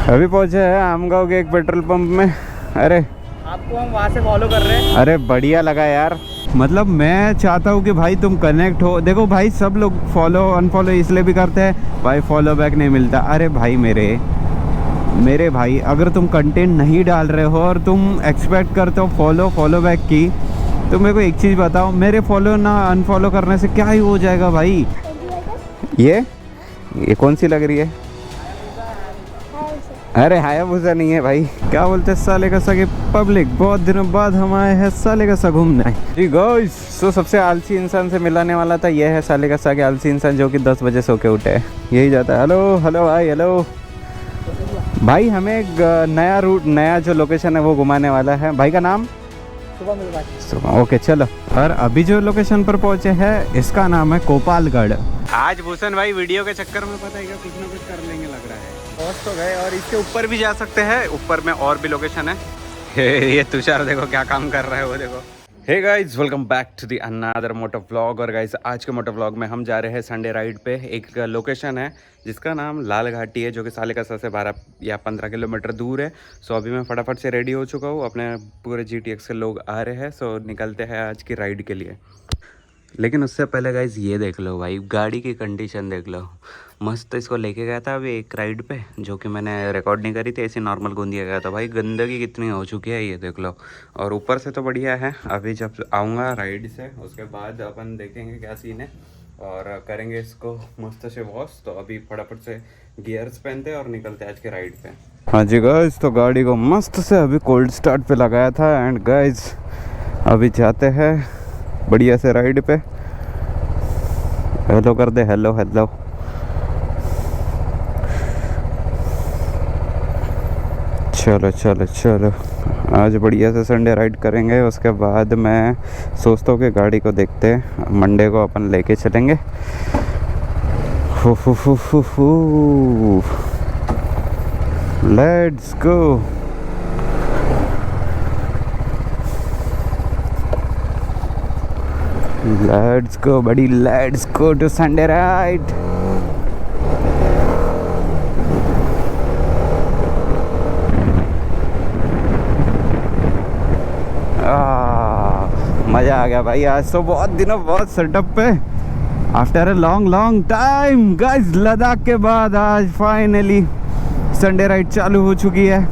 अभी पहुंचे हैं आमगांव के एक पेट्रोल पंप में। अरे आपको हम वहाँ से फॉलो कर रहे हैं। अरे बढ़िया लगा यार। मतलब मैं चाहता हूँ कि भाई तुम कनेक्ट हो। देखो भाई सब लोग फॉलो अनफॉलो इसलिए भी करते हैं भाई, फॉलो बैक नहीं मिलता। अरे भाई मेरे भाई, अगर तुम कंटेंट नहीं डाल रहे हो और तुम एक्सपेक्ट करते हो फॉलो बैक की, तो मेरे को एक चीज़ बताओ, मेरे फॉलो ना अनफॉलो करने से क्या ही हो जाएगा भाई। ये कौन सी लग रही है? अरे हायाबुसा नहीं है भाई, क्या बोलते हैं साले का सा की पब्लिक। बहुत दिनों बाद हम आए हैं साले का सा घूमने। जी गाइस, सो सबसे आलसी इंसान से मिलाने वाला था, यह है साले का सा के आलसी इंसान जो कि 10 बजे सो के उठे है। यही जाता है। हेलो हेलो भाई, हेलो भाई। हमें एक नया रूट, नया जो लोकेशन है वो घुमाने वाला है। भाई का नाम सुबह। ओके चलो। और अभी जो लोकेशन पर पहुंचे हैं इसका नाम है कोपालगढ़। आज भूषण भाई वीडियो के चक्कर में पता है क्या, कुछ ना कुछ कर लेंगे लग रहा है। पहुंच तो गए और इसके ऊपर भी जा सकते हैं। ऊपर में और भी लोकेशन है। ये तुषार देखो क्या काम कर रहा है, वो देखो। Hey guys, welcome back to the another moto vlog. और गाइज आज के मोटो व्लॉग में हम जा रहे हैं संडे राइड पे। एक लोकेशन है जिसका नाम लाल घाटी है, जो कि सालेकसा से 12 या 15 किलोमीटर दूर है। सो अभी मैं फटाफट से रेडी हो चुका हूँ, अपने पूरे GTX के लोग आ रहे हैं। सो निकलते हैं आज की राइड के लिए। लेकिन उससे पहले गाइज ये देख लो भाई, गाड़ी की कंडीशन देख लो। मस्त इसको लेके गया था अभी एक राइड पे, जो कि मैंने रिकॉर्ड नहीं करी थी, ऐसी नॉर्मल गूंदिया गया था। भाई गंदगी कितनी हो चुकी है ये देख लो। और ऊपर से तो बढ़िया है। अभी जब आऊँगा राइड से उसके बाद अपन देखेंगे क्या सीन है और करेंगे इसको मस्त से वॉश। तो अभी फटाफट से गियर्स पहनते और निकलते आज के राइड पे। हाँ जी गाइज, तो गाड़ी को मस्त से अभी कोल्ड स्टार्ट पे लगाया था। एंड गाइज अभी जाते हैं बढ़िया से राइड पे। हेलो कर दे, हेलो हेलो। चलो चलो चलो, आज बढ़िया से संडे राइड करेंगे। उसके बाद मैं सोचता हूँ कि गाड़ी को देखते हैं, मंडे को अपन लेके चलेंगे। Let's go. Let's go buddy, let's go to Sunday ride. मज़ा आ गया भाई, आज तो बहुत दिनों बहुत सेटअप पे after a long time. Guys Ladakh के बाद आज फाइनली संडे राइड चालू हो चुकी है।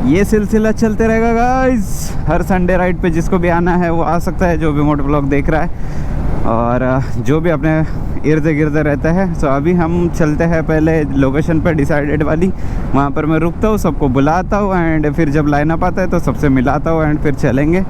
ये सिलसिला चलते रहेगा गाइस। हर संडे राइड पे जिसको भी आना है वो आ सकता है, जो भी मोटो ब्लॉग देख रहा है और जो भी अपने इर्द गिर्द रहता है। सो अभी हम चलते हैं पहले लोकेशन पर डिसाइडेड वाली, वहाँ पर मैं रुकता हूँ, सबको बुलाता हूँ एंड फिर जब लाइन अप आता है तो सबसे मिलाता हूँ एंड फिर चलेंगे।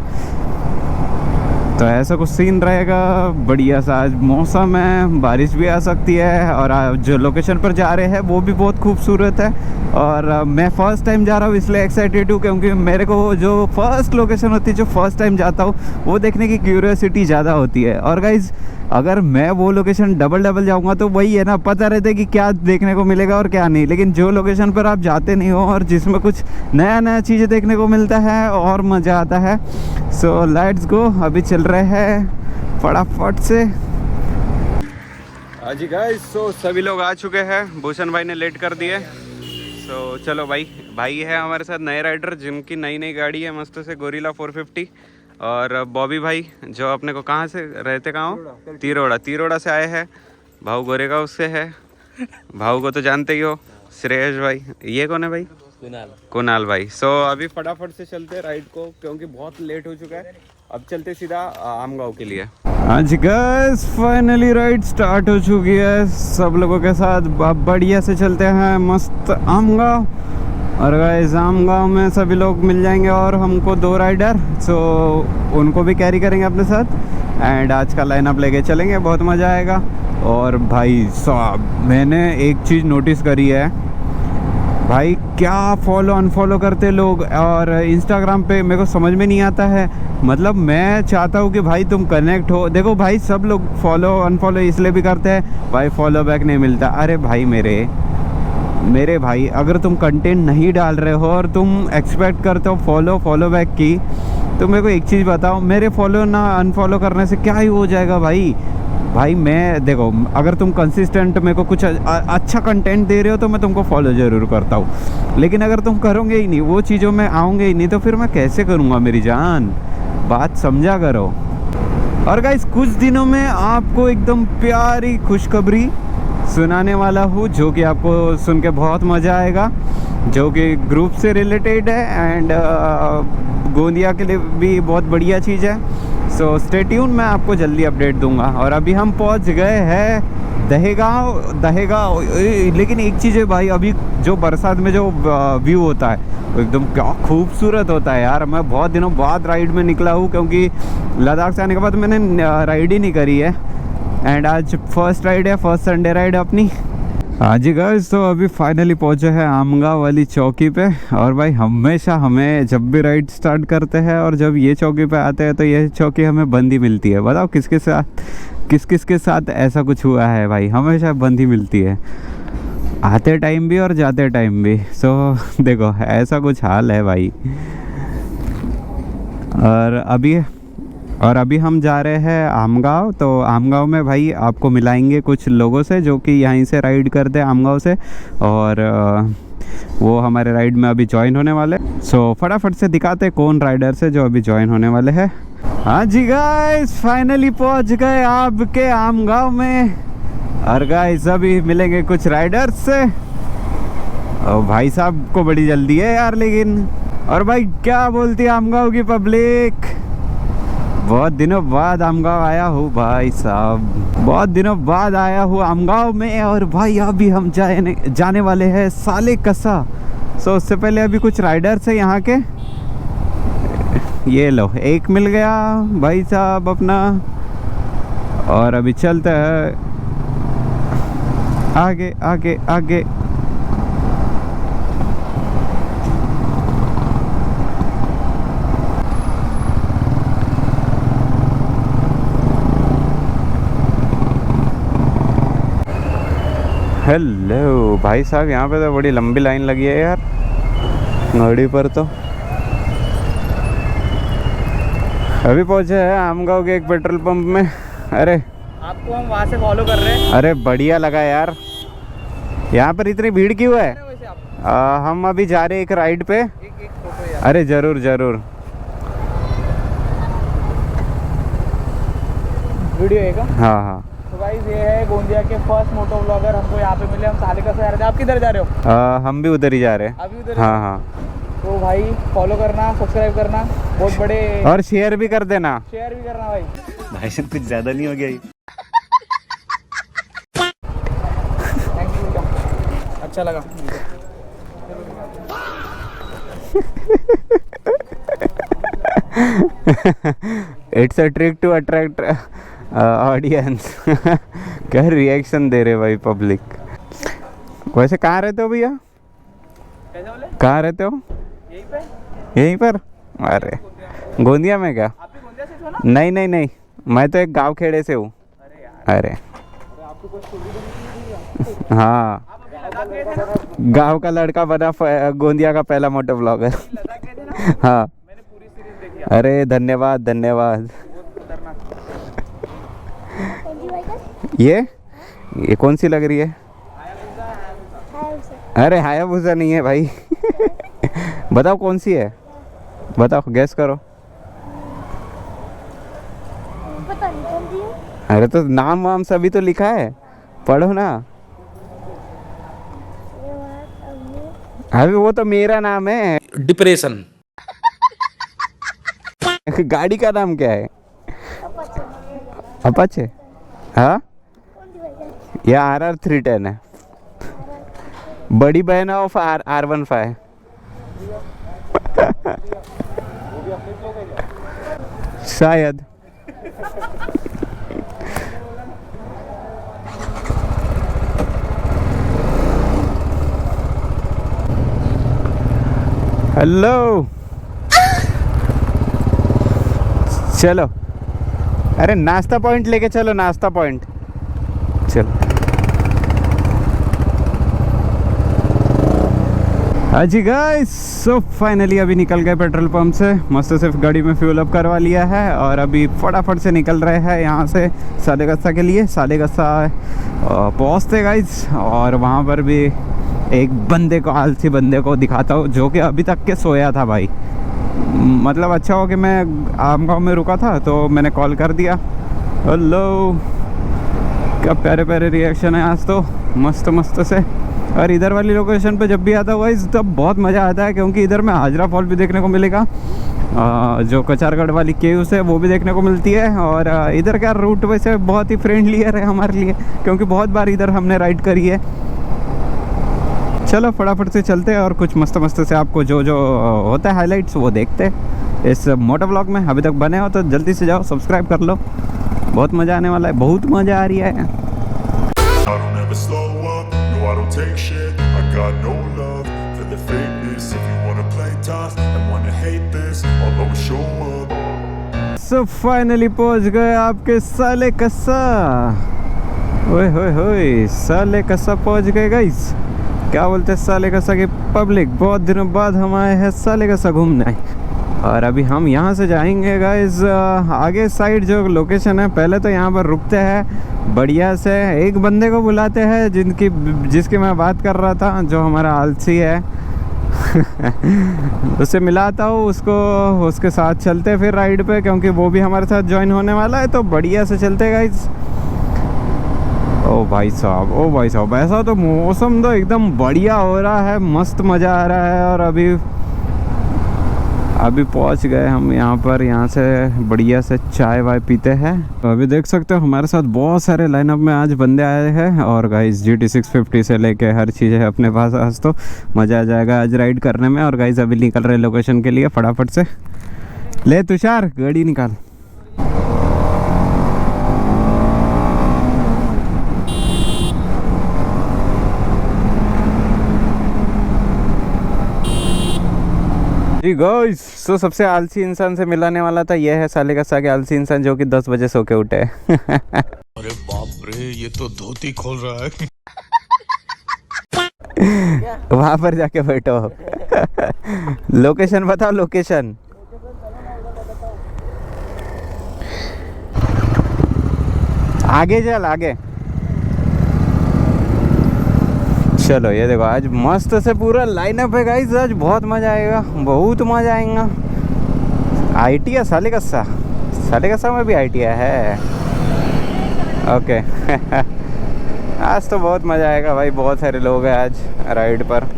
तो ऐसा कुछ सीन रहेगा बढ़िया सा। आज मौसम है, बारिश भी आ सकती है और जो लोकेशन पर जा रहे हैं वो भी बहुत खूबसूरत है। और मैं फ़र्स्ट टाइम जा रहा हूँ इसलिए एक्साइटेड हूँ, क्योंकि मेरे को जो फर्स्ट लोकेशन होती है, जो फर्स्ट टाइम जाता हूँ, वो देखने की क्यूरियोसिटी ज़्यादा होती है। और गाइज़ अगर मैं वो लोकेशन डबल जाऊँगा तो वही है ना, पता रहता है कि क्या देखने को मिलेगा और क्या नहीं। लेकिन जो लोकेशन पर आप जाते नहीं हो और जिसमें कुछ नया चीज़ें देखने को मिलता है और मज़ा आता है। सो लेट्स गो, अभी चल रहे हैं फटाफट से। हाँ जी गाइस, सो सभी लोग आ चुके हैं, भूषण भाई ने लेट कर दिए। सो चलो भाई है हमारे साथ नए राइडर, जिनकी नई गाड़ी है मस्त से गोरिल्ला 450। और बॉबी भाई जो अपने को कहाँ से रहते, कहाँ हो? तिरोड़ा से आए हैं। भाऊ गोरेगांव से है, भाऊ को तो जानते ही हो, श्रेयस भाई। ये कौन है भाई? कुणाल भाई। सो अभी फटाफट से चलते राइड को, क्योंकि बहुत लेट हो चुका है। अब चलते सीधा आमगांव के लिए। आज गाइस फाइनली राइड स्टार्ट हो चुकी है सब लोगों के साथ। अब बढ़िया से चलते हैं मस्त आमगांव। और गाइस आमगांव में सभी लोग मिल जाएंगे और हमको 2 राइडर, सो उनको भी कैरी करेंगे अपने साथ एंड आज का लाइनअप लेके चलेंगे, बहुत मज़ा आएगा। और भाई साहब मैंने एक चीज़ नोटिस करी है भाई, क्या फॉलो अनफॉलो करते लोग और इंस्टाग्राम पे मेरे को समझ में नहीं आता है। मतलब मैं चाहता हूँ कि भाई तुम कनेक्ट हो। देखो भाई सब लोग फॉलो अनफॉलो इसलिए भी करते हैं भाई, फॉलो बैक नहीं मिलता। अरे भाई मेरे भाई, अगर तुम कंटेंट नहीं डाल रहे हो और तुम एक्सपेक्ट करते हो फॉलो बैक की, तो मेरे को एक चीज़ बताओ, मेरे फॉलो ना अनफॉलो करने से क्या ही हो जाएगा भाई। भाई मैं देखो, अगर तुम कंसिस्टेंट मेरे को कुछ अच्छा कंटेंट दे रहे हो तो मैं तुमको फॉलो ज़रूर करता हूँ, लेकिन अगर तुम करोगे ही नहीं, वो चीज़ों में आओगे ही नहीं, तो फिर मैं कैसे करूँगा मेरी जान, बात समझा करो। और गाइस कुछ दिनों में आपको एकदम प्यारी खुशखबरी सुनाने वाला हूँ, जो कि आपको सुन के बहुत मज़ा आएगा, जो कि ग्रुप से रिलेटेड है एंड गोंदिया के लिए भी बहुत बढ़िया चीज़ है। सो स्टे ट्यून, मैं आपको जल्दी अपडेट दूंगा। और अभी हम पहुंच गए हैं दहेगांव। लेकिन एक चीज़ है भाई, अभी जो बरसात में जो व्यू होता है वो एकदम क्या खूबसूरत होता है यार। मैं बहुत दिनों बाद राइड में निकला हूँ, क्योंकि लद्दाख से आने के बाद मैंने राइड ही नहीं करी है, एंड आज फर्स्ट राइड है, फर्स्ट संडे राइड है अपनी। हाँ जी गाइस, तो अभी फाइनली पहुंचे हैं आमगांव वाली चौकी पे। और भाई हमेशा हमें जब भी राइड स्टार्ट करते हैं और जब ये चौकी पे आते हैं तो ये चौकी हमें बंद ही मिलती है। बताओ किस किस के साथ ऐसा कुछ हुआ है भाई, हमेशा बंद ही मिलती है, आते टाइम भी और जाते टाइम भी। सो देखो ऐसा कुछ हाल है भाई। और अभी हम जा रहे हैं आमगांव। तो आमगांव में भाई आपको मिलाएंगे कुछ लोगों से जो कि यहीं से राइड करते हैं आमगांव से, और वो हमारे राइड में अभी ज्वाइन होने वाले। सो फटाफट से दिखाते कौन राइडर्स है जो अभी ज्वाइन होने वाले हैं। हाँ जी गाइस, फाइनली पहुंच गए आपके आमगांव में। और गाइस अभी मिलेंगे कुछ राइडर्स से। और भाई साहब को बड़ी जल्दी है यार लेकिन। और भाई क्या बोलती है आमगांव की पब्लिक, बहुत दिनों बाद आमगांव आया हूँ भाई साहब, बहुत दिनों बाद आया हूँ आमगांव में। और भाई अभी हम जाने वाले हैं सालेकसा। सो उससे पहले अभी कुछ राइडर्स है यहाँ के। ये लो, एक मिल गया भाई साहब अपना। और अभी चलते हैं आगे आगे आगे। हेलो भाई साहब, यहाँ पे तो बड़ी लंबी लाइन लगी है यार गाड़ी पर। तो अभी पहुँचे हैं आमगांव के एक पेट्रोल पंप में। अरे आपको हम वहाँ से फॉलो कर रहे हैं। अरे बढ़िया लगा यार। यहाँ पर इतनी भीड़ क्यों है? वैसे आप हम अभी जा रहे हैं एक राइड पे। एक फोटो यार। अरे जरूर जरूर, वीडियो है क्या? हाँ हाँ। तो गाइस ये है गोंदिया के फर्स्ट मोटो ब्लॉगर, हमको यहाँ पे मिले। हम सालेकसा से जा रहे थे। आप किधर जा रहे हो? हम भी उधर ही जा रहे हैं। अभी उधर? हाँ हाँ। तो भाई फॉलो करना, सब्सक्राइब करना, बहुत बड़े, और शेयर भी कर देना। शेयर भी करना भाई। भाई साहब कुछ ज़्यादा नहीं हो गया ये? थैंक यू, अच्छा लगा। It's a trick to attract audience. क्या रिएक्शन दे रहे भाई पब्लिक। वैसे कहाँ रहते हो भैया? कैसे बोले? कहाँ रहते हो? यहीं पे? यहीं पर? अरे गोंदिया में क्या? आप भी गोंदिया से हो ना? नहीं नहीं नहीं, मैं तो एक गांव खेड़े से हूँ। अरे यार, अरे आपको कुछ सुविधा हाँ, आप अभी लद्दाख गए थे ना? गांव का लड़का बना गोंदिया का पहला मोटो ब्लॉगर। लद्दाख गए थे ना? हाँ। मैंने पूरी सीरीज देखी है। अरे धन्यवाद धन्यवाद। बहुत खतरनाक। ये कौन सी लग रही है? अरे हायाबुसा नहीं है भाई। बताओ कौन सी है, बताओ गैस करो। पता नहीं कौन सी है। अरे तो नाम वाम सभी तो लिखा है, पढ़ो ना। अभी वो तो मेरा नाम है। डिप्रेशन। गाड़ी का नाम क्या है? अपाचे। हाँ, यह RR310 है, बड़ी बहन ऑफ R15। शायद। हेलो, चलो। अरे नाश्ता पॉइंट लेके चलो, नाश्ता पॉइंट चलो। हाँ जी गाइस, सो फाइनली अभी निकल गए पेट्रोल पंप से। मस्त सिर्फ गाड़ी में फ्यूल अप करवा लिया है और अभी फटाफट से निकल रहे हैं यहाँ से सालेगस्सा के लिए। सालेगस्सा पहुँचते गाइस, और वहाँ पर भी एक बंदे को, आलसी बंदे को दिखाता हूँ जो कि अभी तक के सोया था भाई। मतलब अच्छा हो कि मैं आम गाँव में रुका था तो मैंने कॉल कर दिया। हेलो, क्या प्यारे प्यारे रिएक्शन है आज तो, मस्त मस्त से। और इधर वाली लोकेशन पे जब भी आता हुआ इस तब बहुत मज़ा आता है, क्योंकि इधर में हाजरा फॉल भी देखने को मिलेगा, जो कचारगढ़ वाली केव्स है वो भी देखने को मिलती है। और इधर का रूट वैसे बहुत ही फ्रेंडली है हमारे लिए, क्योंकि बहुत बार इधर हमने राइड करी है। चलो फटाफट से चलते हैं और कुछ मस्त मस्त से आपको जो जो होता है हाइलाइट्स वो देखते हैं इस मोटो व्लॉग में। अभी तक बने हो तो जल्दी से जाओ, सब्सक्राइब कर लो, बहुत मज़ा आने वाला है, बहुत मज़ा आ रही है। I don't take shit, I got no love for the fakeness. If you wanna play tough and wanna hate this, I'll always show up. So finally पहुंच गए आपके सालेकस्सा। ओए होए होए, सालेकस्सा पहुंच गए गाइस। क्या बोलते हैं सालेकस्सा की पब्लिक, बहुत दिनों बाद हम आए हैं सालेकस्सा घूमने। और अभी हम यहाँ से जाएंगे गाइस आगे साइड जो लोकेशन है। पहले तो यहाँ पर रुकते हैं बढ़िया से, एक बंदे को बुलाते हैं जिसकी मैं बात कर रहा था, जो हमारा आलसी है उससे मिलाता हूँ उसको, उसके साथ चलते फिर राइड पे, क्योंकि वो भी हमारे साथ ज्वाइन होने वाला है। तो बढ़िया से चलते गाइस। ओ भाई साहब, ओ भाई साहब, ऐसा तो मौसम तो एकदम बढ़िया हो रहा है, मस्त मज़ा आ रहा है। और अभी पहुंच गए हम यहाँ पर, यहाँ से बढ़िया से चाय वाय पीते हैं। तो अभी देख सकते हो हमारे साथ बहुत सारे लाइनअप में आज बंदे आए हैं। और गाइस GT 650 से लेके हर चीज़ है अपने पास आज, तो मज़ा आ जाएगा आज राइड करने में। और गाइस अभी निकल रहे लोकेशन के लिए, फटाफट से ले तुषार गाड़ी निकाल। जी गाइस, सो सबसे आलसी इंसान से मिलाने वाला था, यह है सालेकस्सा के आलसी इंसान जो कि 10 बजे सो के उठे। अरे बाप रे, ये तो धोती खोल रहा है। वहां पर जाके बैठो। लोकेशन बताओ, लोकेशन। आगे चल, आगे चलो। ये देखो आज मस्त से पूरा लाइनअप है गाइस, आज बहुत मज़ा आएगा, बहुत मज़ा आएगा। ITI है सालेकस्सा, सालेकस्सा में भी ITI है। ओके आज तो बहुत मज़ा आएगा भाई, बहुत सारे लोग हैं आज राइड पर।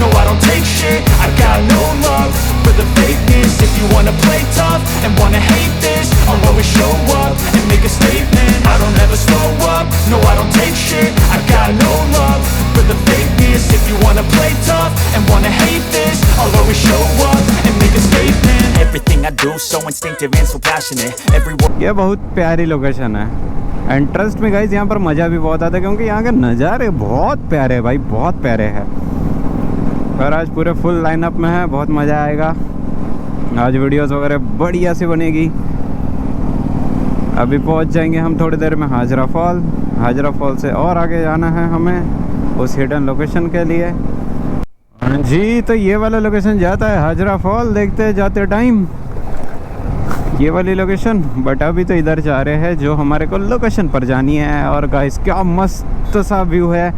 No, I don't take shit, I got no love for the fakeness. If you wanna play tough and wanna hate this, I'll always show up and make a statement. I don't ever slow up, no, I don't take shit, I got no love for the fakeness. If you wanna play tough and wanna hate this, I'll always show up and make a statement. Everything I do so instinctive and so passionate. Every word. ये बहुत प्यारी location है, and trust में guys यहाँ पर मज़ा भी बहुत आता है, क्योंकि यहाँ के नज़ारे बहुत प्यारे हैं भाई, बहुत प्यारे हैं। और आज पूरे फुल लाइनअप में है, बहुत मज़ा आएगा। आज वीडियोस वगैरह बढ़िया सी बनेगी। अभी पहुंच जाएंगे हम थोड़ी देर में हाजरा फॉल। हाजरा फॉल से और आगे जाना है हमें उस हिडन लोकेशन के लिए। जी, तो ये वाला लोकेशन जाता है हाजरा फॉल, देखते जाते टाइम ये वाली लोकेशन। बट अभी तो इधर जा रहे हैं जो हमारे को लोकेशन पर जानी है। और गाइस क्या मस्त सा व्यू है,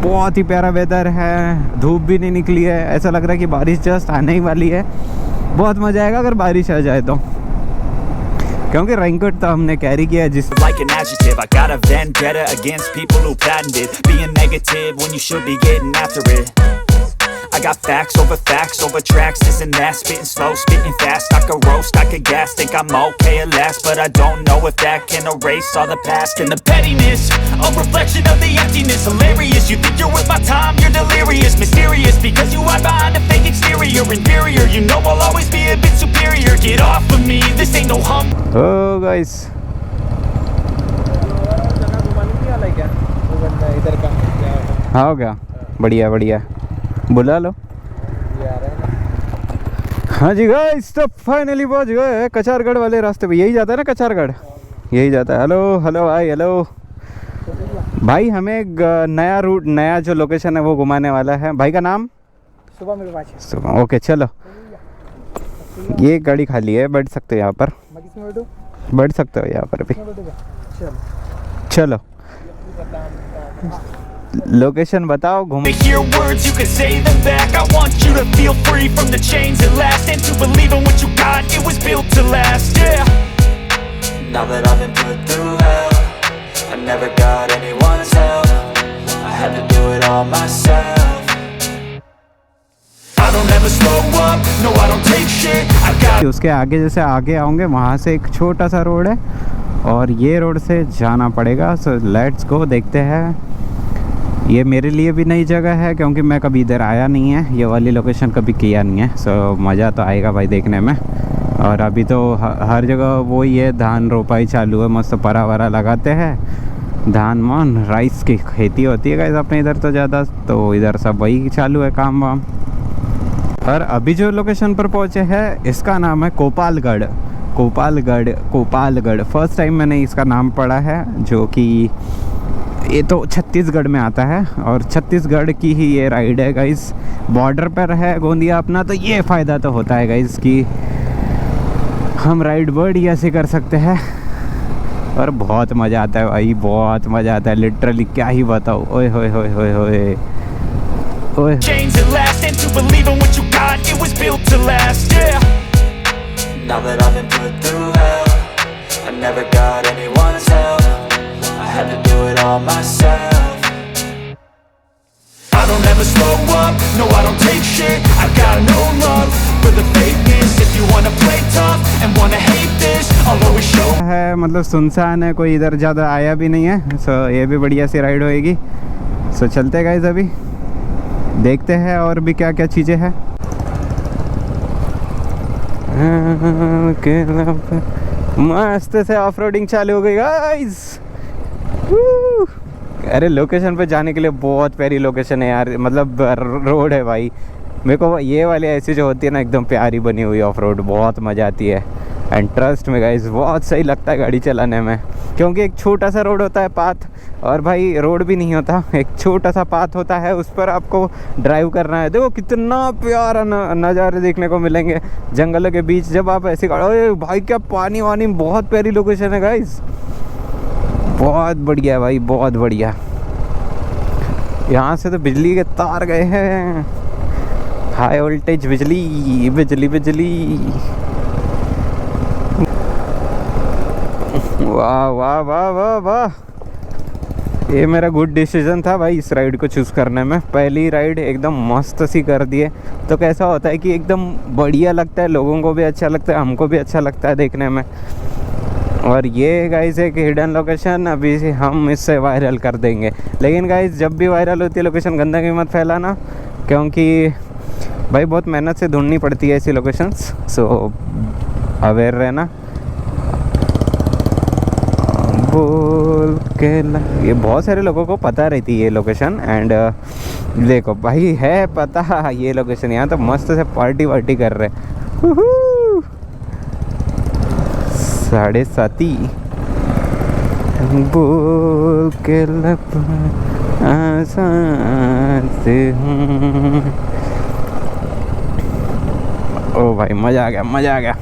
बहुत ही प्यारा वेदर है, धूप भी नहीं निकली है, ऐसा लग रहा है कि बारिश जस्ट आने ही वाली है। बहुत मज़ा आएगा अगर बारिश आ जाए तो, क्योंकि रेनकोट तो हमने कैरी किया है। जिस Like an adjective, I got a vendetta against people who patented being negative when you should be getting after it. I got facts over tracks, this and that, spitting slow, spitting fast. I could roast, I could gas, think I'm okay at last, but I don't know if that can erase all the past. And the pettiness, a reflection of the emptiness, hilarious. You think you're worth my time, you're delirious, mysterious, because you hide behind a fake exterior, inferior. You know I'll always be a bit superior. Get off of me, this ain't no hum. Oh guys, हाँ हो गया, बढ़िया बढ़िया, बुला लो। हाँ जी guys, तो finally पहुंच गए कचारगढ़ वाले रास्ते पे। यही जाता है ना कचारगढ़, यही जाता है। हेलो हेलो भाई, हेलो। भाई हमें एक नया रूट, नया जो लोकेशन है वो घुमाने वाला है। भाई का नाम सुबह मिल पाचे सुबह। ओके चलो, ये गाड़ी खाली है, बैठ सकते हो यहाँ पर, मैं किसमें बैठूं? बैठ सकते हो यहाँ पर भी। किसमें बैठूंगा? चल चलो लोकेशन बताओ, घूम। To hear words, you can say them back. I want you to feel free from the chains that last, and to believe in what you got, it was built to last, yeah. Now that I've been put through hell, I never got anyone's help. I had to do it all myself. I don't ever slow up, no I don't take shit. I got उसके आगे जैसे आगे आओगे वहाँ से एक छोटा सा रोड है और ये रोड से जाना पड़ेगा। सो लेट्स गो, देखते हैं। ये मेरे लिए भी नई जगह है क्योंकि मैं कभी इधर आया नहीं है, ये वाली लोकेशन कभी किया नहीं है। सो मज़ा तो आएगा भाई देखने में। और अभी तो हर जगह वही है, धान रोपाई चालू है, मस्त परा वरा लगाते हैं, धान मान राइस की खेती होती है गाइस अपने इधर तो ज़्यादा, तो इधर सब वही चालू है काम वाम। और अभी जो लोकेशन पर पहुँचे हैं इसका नाम है कोपालगढ़। कोपालगढ़ फर्स्ट टाइम मैंने इसका नाम पढ़ा है, जो कि ये तो छत्तीसगढ़ में आता है और छत्तीसगढ़ की ही ये राइड है गाइस। बॉर्डर पर है गोंदिया अपना, तो ये फ़ायदा तो होता है गाइस कि हम राइड बड़ी ऐसे कर सकते हैं और बहुत मज़ा आता है भाई, बहुत मज़ा आता है लिटरली, क्या ही बताओ। ओए होए होए होए होए ओए। Chains that last, and to believe in what you got, it was built to last, yeah. Now that I've been put through hell, I never got anyone's help. I had to do it all myself. I don't ever slow up, no I don't take shit. I got no love for the fakeness. If you wanna play tough and wanna hate this, I'll always show है मतलब सुनसान है, कोई इधर ज़्यादा आया भी नहीं है। सो ये भी बढ़िया सी राइड होएगी। सो चलते गाइस, अभी देखते हैं और भी क्या क्या चीज़ें हैं। मस्त से ऑफ रोडिंग चालू हो गई गाइस। अरे लोकेशन पे जाने के लिए बहुत प्यारी लोकेशन है यार, मतलब रोड है भाई। मेरे को ये वाली ऐसी जो होती है ना एकदम प्यारी बनी हुई ऑफ रोड, बहुत मज़ा आती है। एंड ट्रस्ट में गाइस बहुत सही लगता है गाड़ी चलाने में, क्योंकि एक छोटा सा रोड होता है पाथ, और भाई रोड भी नहीं होता, एक छोटा सा पाथ होता है, उस पर आपको ड्राइव करना है। देखो कितना प्यारा नज़ारे देखने को मिलेंगे जंगलों के बीच जब आप ऐसी गाड़ी। भाई क्या पानी वानी, बहुत प्यारी लोकेशन है गाइस, बहुत बढ़िया भाई, बहुत बढ़िया। यहाँ से तो बिजली के तार गए हैं, हाई वोल्टेज बिजली बिजली बिजली। वाह वाह वाह वाह वाह, ये मेरा गुड डिसीजन था भाई इस राइड को चूज़ करने में। पहली राइड एकदम मस्त सी कर दिए, तो कैसा होता है कि एकदम बढ़िया लगता है, लोगों को भी अच्छा लगता है, हमको भी अच्छा लगता है देखने में। और ये गाइस एक हिडन लोकेशन, अभी से हम इससे वायरल कर देंगे। लेकिन गाइस जब भी वायरल होती है लोकेशन गंदगी मत फैलाना, क्योंकि भाई बहुत मेहनत से ढूंढनी पड़ती है ऐसी लोकेशंस। सो अवेयर रहना। बोल के ये बहुत सारे लोगों को पता रहती है ये लोकेशन। एंड देखो भाई है पता ये लोकेशन, यहाँ तो मस्त से पार्टी वार्टी कर रहे हैं। 7:30 बोल के लब आसान से हूँ। ओ भाई मज़ा आ गया, मज़ा आ गया,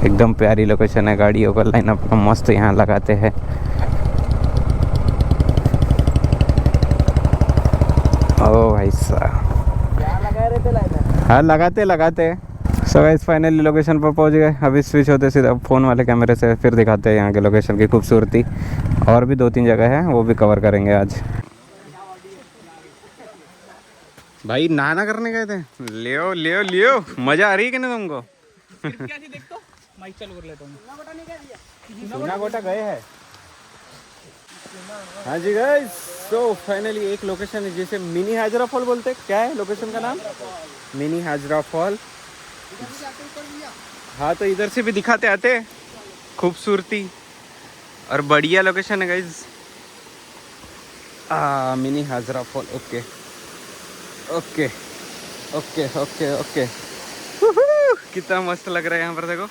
एकदम प्यारी लोकेशन है। गाड़ियों का लाइन अपना मस्त यहाँ लगाते हैं। ओ भाई साहब क्या लगा रहे थे लाइन? हाँ लगाते। सो गाइस फाइनली लोकेशन पर पहुंच गए। अभी स्विच होते सीधा फ़ोन वाले कैमरे से फिर दिखाते हैं यहाँ के लोकेशन की खूबसूरती। और भी 2-3 जगह है, वो भी कवर करेंगे आज। भाई नहाना करने गए थे, लियो मज़ा आ रही है कि नहीं तुमको? क्या थी देख तो, माइक चालू कर लेता हूँ। चूना गोटा गए हैं। हाँ जी गाइस, सो फाइनली एक लोकेशन है जिसे मिनी हाजरा फॉल बोलते हैं। क्या है लोकेशन का नाम? Mini Hajra fall. हाँ तो इधर से भी दिखाते आते खूबसूरती और बढ़िया लोकेशन है guys. Mini Hajra fall. Okay okay okay okay okay. कितना मस्त लग रहा है यहाँ पर, देखो।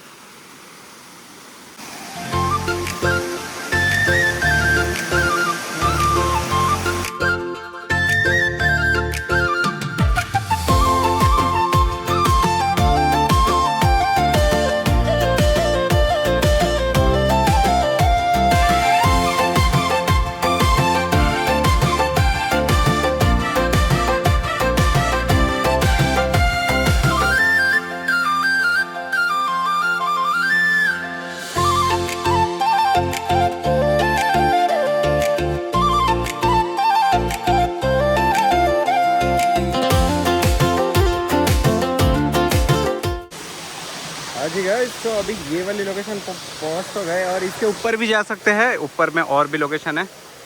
तो अभी ये वाली लोकेशन पहुंच तो गए और इसके ऊपर भी जा सकते हैं। ऊपर में और भी लोकेशन है,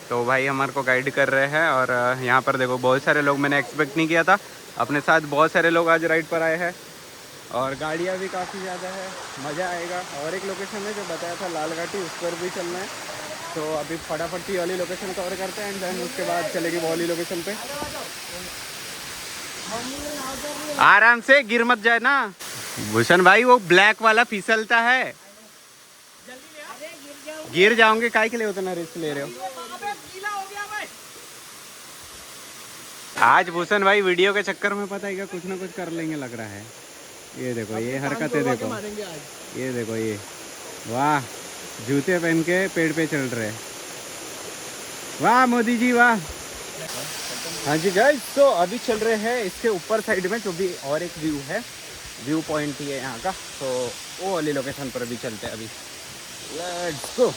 तो भाई हमारे को गाइड कर रहे हैं। और यहाँ पर देखो बहुत सारे लोग, मैंने एक्सपेक्ट नहीं किया था, अपने साथ बहुत सारे लोग आज राइड पर आए हैं और गाड़ियाँ भी काफ़ी ज़्यादा है, मज़ा आएगा। और एक लोकेशन है जो बताया था लाल घाटी, उस पर भी चलना है। तो अभी फटाफट ये वाली लोकेशन कवर करते हैं एंड देन उसके बाद चलेगी वो वाली लोकेशन पे। आराम से, गिर मत जाए ना भूषण भाई, वो ब्लैक वाला फिसलता है, गिर जाओगे, काय के लिए उतना रिस्क ले रहे हो। आज भूषण भाई वीडियो के चक्कर में पता है क्या कुछ ना कुछ कर लेंगे लग रहा है। ये देखो, ये हरकतें देखो, ये देखो, ये वाह, जूते पहन के पेड़ पे चल रहे, वाह मोदी जी वाह। हाँ जी गाइस, तो अभी चल रहे हैं इसके ऊपर साइड में जो भी और एक व्यू है, व्यू पॉइंट ही है यहाँ का, तो वो वाली लोकेशन पर भी चलते हैं अभी। Let's go.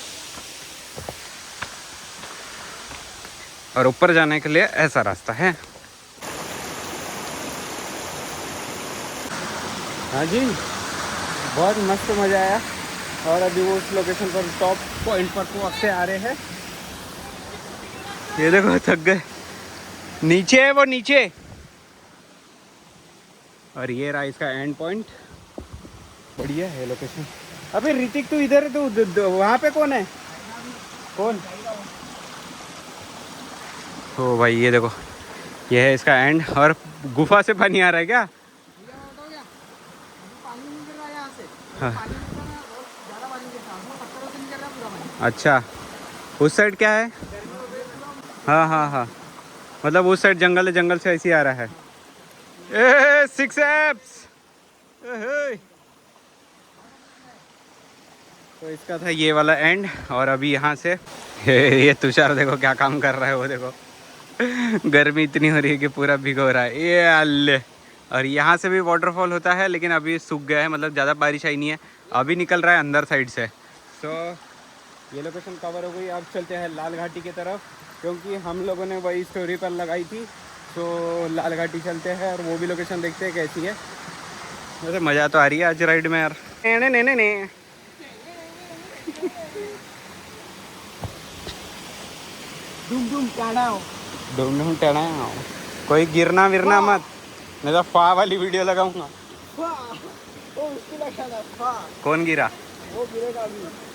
और ऊपर जाने के लिए ऐसा रास्ता है। हाँ जी, बहुत मस्त मज़ा आया। और अभी वो उस लोकेशन पर टॉप पॉइंट पर पहुँचते आ रहे हैं। ये देखो थक गए, नीचे है वो, नीचे। और ये रहा इसका एंड पॉइंट, बढ़िया है लोकेशन। अबे ऋतिक तू इधर है, तू वहाँ पे कौन है, कौन? ओ भाई ये देखो, ये है इसका एंड। और गुफा से पानी आ रहा है क्या? हाँ। अच्छा, उस साइड क्या है? हाँ हाँ हाँ, मतलब उस साइड जंगल है, जंगल से ऐसे ही आ रहा है। ए 6 एप्स। तो इसका था ये वाला एंड। और अभी यहाँ से ये तुषार देखो क्या काम कर रहा है, वो देखो गर्मी इतनी हो रही है कि पूरा भिगो रहा है ये अल्ले। और यहाँ से भी वाटरफॉल होता है, लेकिन अभी सूख गया है, मतलब ज़्यादा बारिश आई नहीं है, अभी निकल रहा है अंदर साइड से। तो ये लोकेशन कवर हो गई। अब चलते हैं लाल घाटी की तरफ, क्योंकि हम लोगों ने वही स्टोरी पर लगाई थी। तो लाल घाटी चलते हैं और वो भी लोकेशन देखते हैं कैसी है। वैसे मज़ा तो आ रही है आज राइड में यार। ने डूम टाड़ाओ, डूम टड़ाओ, कोई गिरना विरना मत, मैं तो फा वाली वीडियो लगाऊंगा। कौन गिरा? वो गिरेगा अभी।